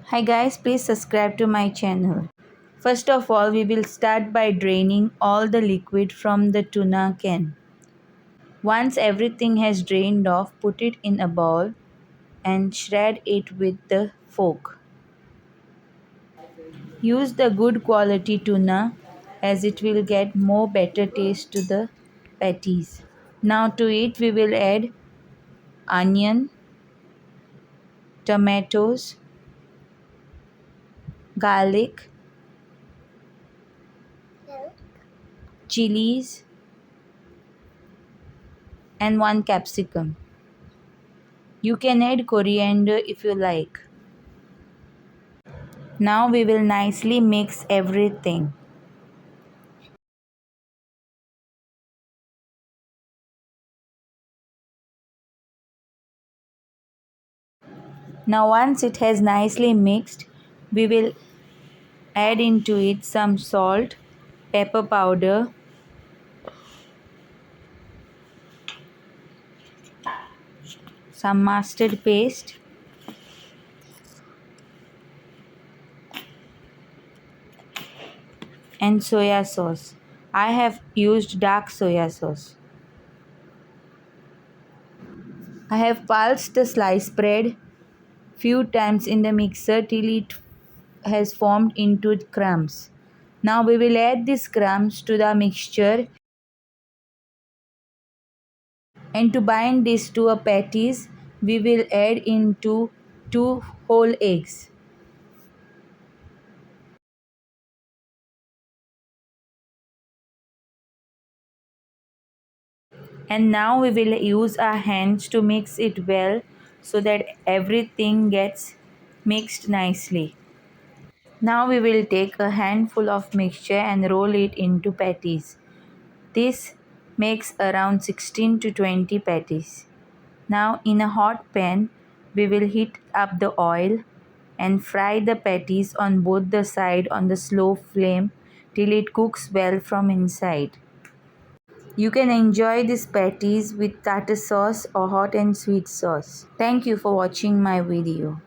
Hi guys, please subscribe to my channel. First of all, we will start by draining all the liquid from the tuna can. Once everything has drained off, put it in a bowl and shred it with the fork. Use the good quality tuna as it will get more better taste to the patties. Now to it we will add onion, tomatoes, garlic, chillies and one capsicum. You can add coriander if you like. Now we will nicely mix everything. Now once it has nicely mixed, we will add into it some salt, pepper powder, some mustard paste, and soya sauce. I have used dark soya sauce. I have pulsed the sliced bread few times in the mixer till it has formed into crumbs. Now we will add these crumbs to the mixture, and to bind this to a patties we will add into 2 whole eggs. And now we will use our hands to mix it well so that everything gets mixed nicely. Now we will take a handful of mixture and roll it into patties. This makes around 16 to 20 patties. Now in a hot pan we will heat up the oil and fry the patties on both the side on the slow flame till it cooks well from inside. You can enjoy these patties with tartar sauce or hot and sweet sauce. Thank you for watching my video.